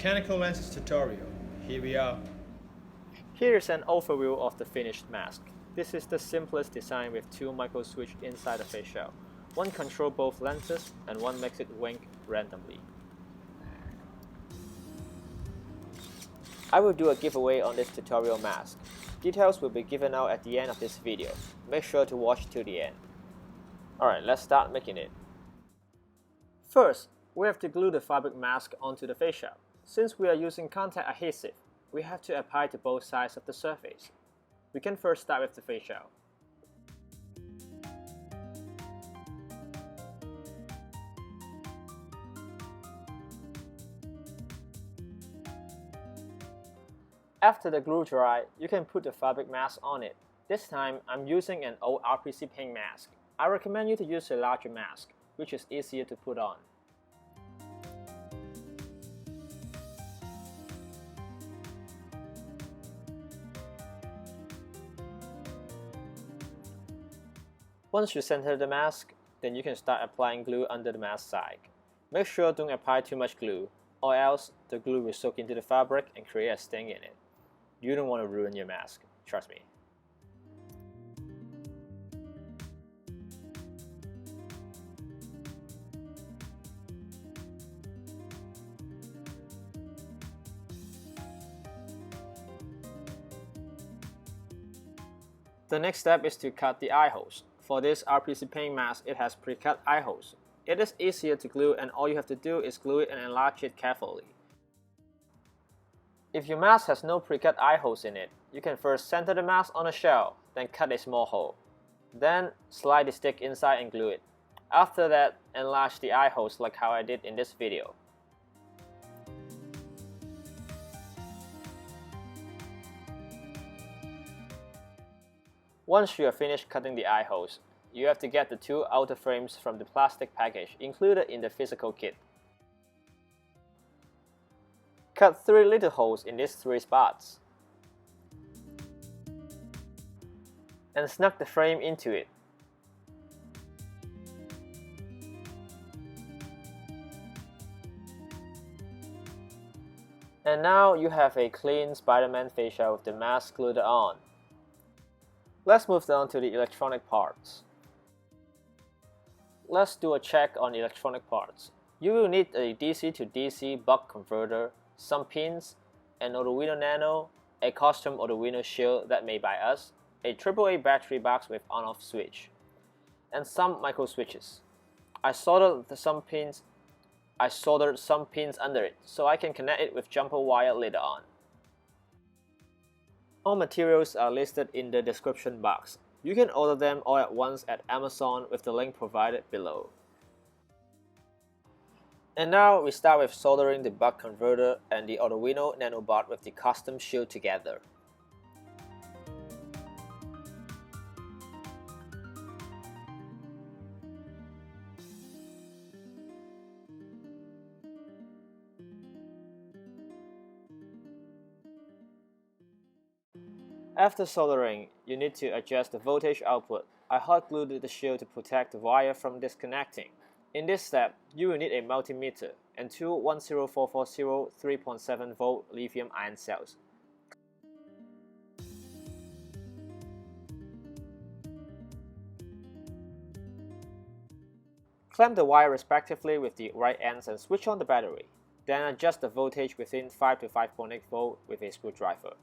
Mechanical lenses tutorial. Here we are. Here is an overview of the finished mask. This is the simplest design with two micro switches inside the face shell. One controls both lenses and one makes it wink randomly. I will do a giveaway on this tutorial mask. Details will be given out at the end of this video. Make sure to watch till the end. Alright, let's start making it. First, we have to glue the fabric mask onto the face shell. Since we are using contact adhesive, we have to apply to both sides of the surface. We can first start with the face shell. After the glue dry, you can put the fabric mask on it. This time, I'm using an old RPC paint mask. I recommend you to use a larger mask, which is easier to put on. Once you center the mask, then you can start applying glue under the mask side. Make sure don't apply too much glue, or else the glue will soak into the fabric and create a stain in it. You don't want to ruin your mask, trust me. The next step is to cut the eye holes. For this RPC paint mask, it has pre-cut eye holes. It is easier to glue and all you have to do is glue it and enlarge it carefully. If your mask has no pre-cut eye holes in it, you can first center the mask on a shell, then cut a small hole. Then slide the stick inside and glue it. After that, enlarge the eye holes like how I did in this video. Once you are finished cutting the eye holes, you have to get the two outer frames from the plastic package included in the physical kit. Cut 3 little holes in these 3 spots. And snug the frame into it. And now you have a clean Spider-Man face shell with the mask glued on. Let's move on to the electronic parts. Let's do a check on electronic parts. You will need a DC to DC buck converter, some pins, an Arduino Nano, a custom Arduino shield that made by us, a AAA battery box with on-off switch, and some micro switches. I soldered some pins under it so I can connect it with jumper wire later on. All materials are listed in the description box. You can order them all at once at Amazon with the link provided below. And now we start with soldering the buck converter and the Arduino nanobot with the custom shield together. After soldering, you need to adjust the voltage output. I hot glued the shield to protect the wire from disconnecting. In this step, you will need a multimeter and two 10440 3.7 volt lithium ion cells. Clamp the wire respectively with the right ends and switch on the battery. Then adjust the voltage within 5 to 5.8 volt with a screwdriver.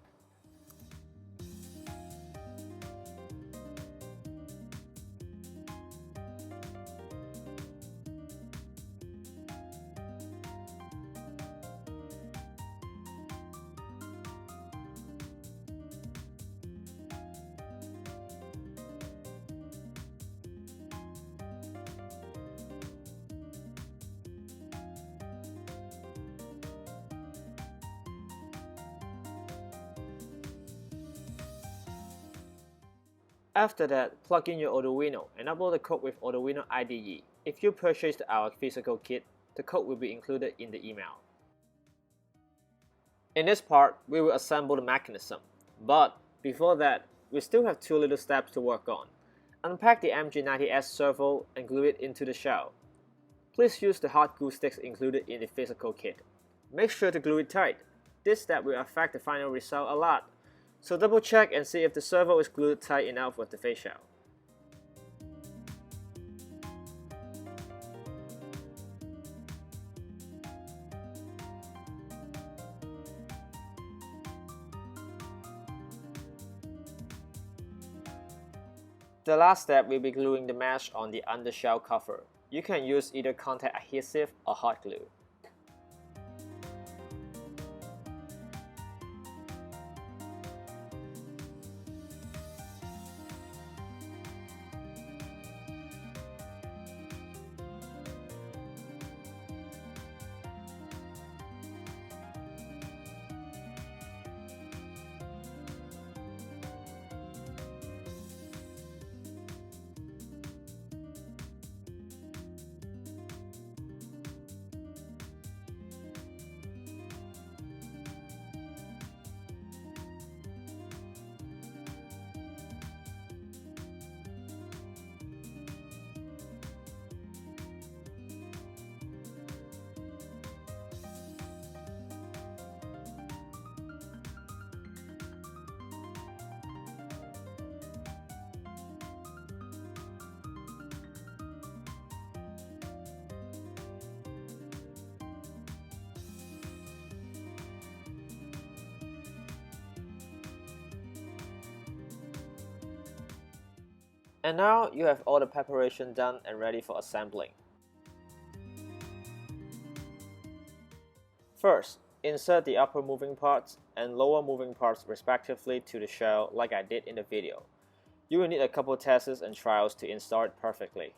After that, plug in your Arduino and upload the code with Arduino IDE. If you purchased our physical kit, the code will be included in the email. In this part, we will assemble the mechanism, but before that, we still have 2 little steps to work on. Unpack the MG90S servo and glue it into the shell. Please use the hot glue sticks included in the physical kit. Make sure to glue it tight. This step will affect the final result a lot, so double check and see if the servo is glued tight enough with the face shell. The last step will be gluing the mesh on the undershell cover. You can use either contact adhesive or hot glue. And now you have all the preparation done and ready for assembling. First, insert the upper moving parts and lower moving parts respectively to the shell like I did in the video. You will need a couple tests and trials to install it perfectly.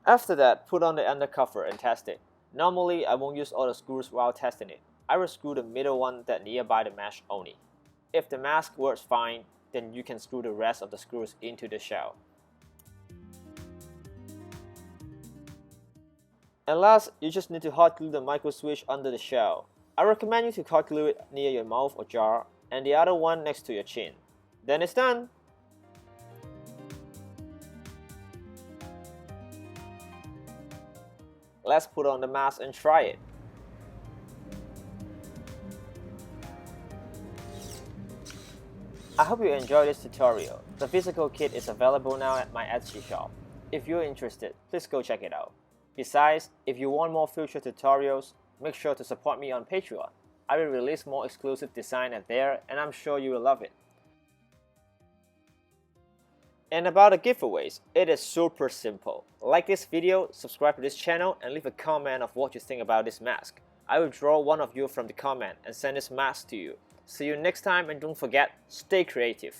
After that, put on the undercover and test it. Normally, I won't use all the screws while testing it. I will screw the middle one that nearby the mesh only. If the mask works fine, then you can screw the rest of the screws into the shell. And last, you just need to hot glue the micro switch under the shell. I recommend you to hot glue it near your mouth or jaw, and the other one next to your chin. Then it's done! Let's put on the mask and try it. I hope you enjoyed this tutorial. The physical kit is available now at my Etsy shop. If you're interested, please go check it out. Besides, if you want more future tutorials, make sure to support me on Patreon. I will release more exclusive design at there, and I'm sure you will love it. And about the giveaways, it is super simple. Like this video, subscribe to this channel, and leave a comment of what you think about this mask. I will draw one of you from the comment and send this mask to you. See you next time, and don't forget, stay creative.